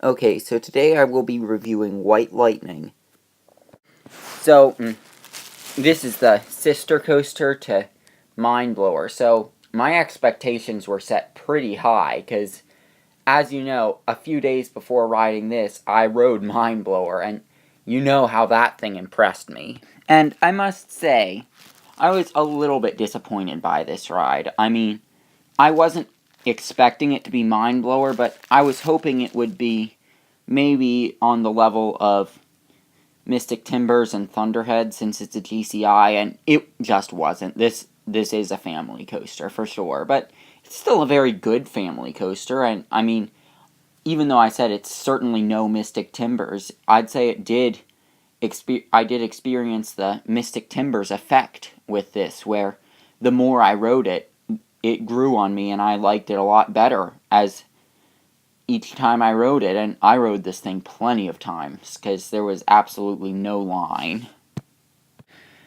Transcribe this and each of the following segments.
Okay, so today I will be reviewing White Lightning. So, this is the sister coaster to Mind Blower. So, my expectations were set pretty high, because, as you know, a few days before riding this, I rode Mind Blower, and you know how that thing impressed me. And I must say, I was a little bit disappointed by this ride. I mean, I wasn't expecting it to be Mind Blower, but I was hoping it would be maybe on the level of Mystic Timbers and Thunderhead, since it's a GCI, and it just wasn't. This is a family coaster for sure, but it's still a very good family coaster. And I mean, even though I said it's certainly no Mystic Timbers, I'd say it did. I did experience the Mystic Timbers effect with this, where the more I rode it, it grew on me, and I liked it a lot better as each time I rode it. And I rode this thing plenty of times, because there was absolutely no line.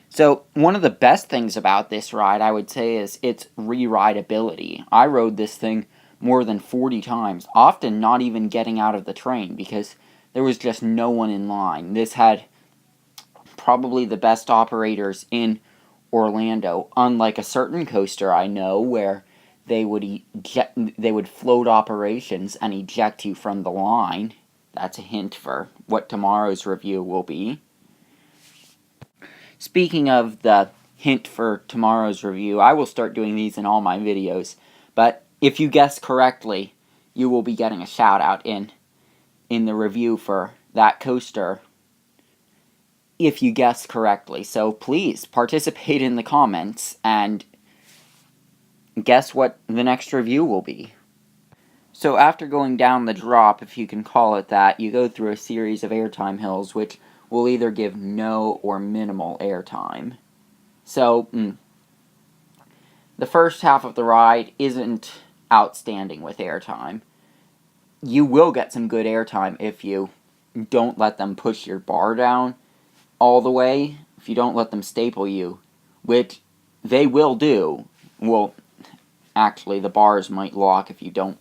So, one of the best things about this ride, I would say, is its re-rideability. I rode this thing more than 40 times, often not even getting out of the train, because there was just no one in line. This had probably the best operators in Orlando, unlike a certain coaster I know where they would float operations and eject you from the line. That's a hint for what tomorrow's review will be. Speaking of the hint for tomorrow's review, I will start doing these in all my videos, but if you guess correctly, you will be getting a shout out in the review for that coaster if you guess correctly. So please participate in the comments and guess what the next review will be. So after going down the drop, if you can call it that, you go through a series of airtime hills which will either give no or minimal airtime. So, the first half of the ride isn't outstanding with airtime. You will get some good airtime if you don't let them push your bar down all the way, if you don't let them staple you, which they will do. Well, actually, the bars might lock if you don't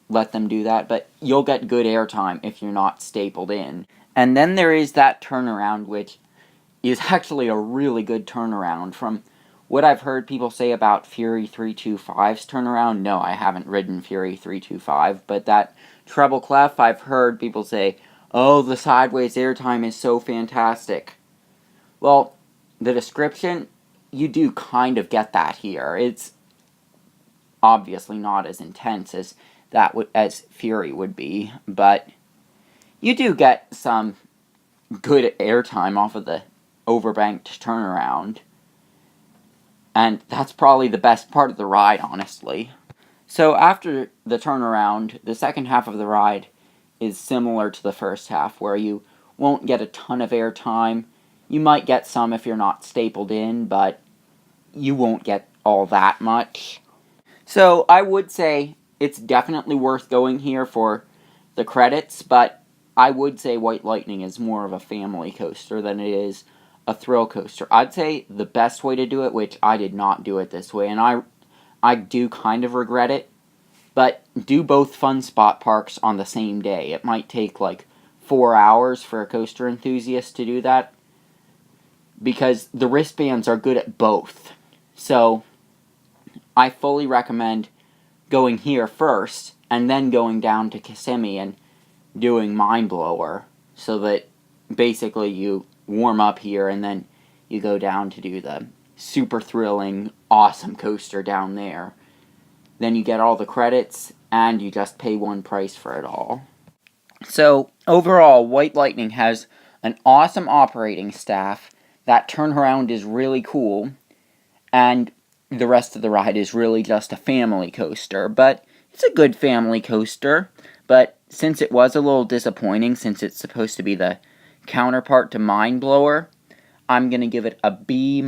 let them do that, but you'll get good airtime if you're not stapled in. And then there is that turnaround, which is actually a really good turnaround. From what I've heard people say about Fury 325's turnaround, no, I haven't ridden Fury 325, but that treble clef, I've heard people say, oh, the sideways airtime is so fantastic. Well, the description, you do kind of get that here. It's obviously not as intense as as Fury would be, but you do get some good airtime off of the overbanked turnaround, and that's probably the best part of the ride, honestly. So after the turnaround, the second half of the ride is similar to the first half, where you won't get a ton of airtime. You might get some if you're not stapled in, but you won't get all that much. So I would say it's definitely worth going here for the credits, but I would say White Lightning is more of a family coaster than it is a thrill coaster. I'd say the best way to do it, which I did not do it this way, and I do kind of regret it, but do both Fun Spot parks on the same day. It might take like 4 hours for a coaster enthusiast to do that, because the wristbands are good at both. So I fully recommend going here first, and then going down to Kissimmee and doing Mind Blower, so that basically you warm up here, and then you go down to do the super thrilling, awesome coaster down there. Then you get all the credits, and you just pay one price for it all. So, overall, White Lightning has an awesome operating staff. That turnaround is really cool, and the rest of the ride is really just a family coaster, but it's a good family coaster. But since it was a little disappointing, since it's supposed to be the counterpart to Mind Blower, I'm going to give it a B-.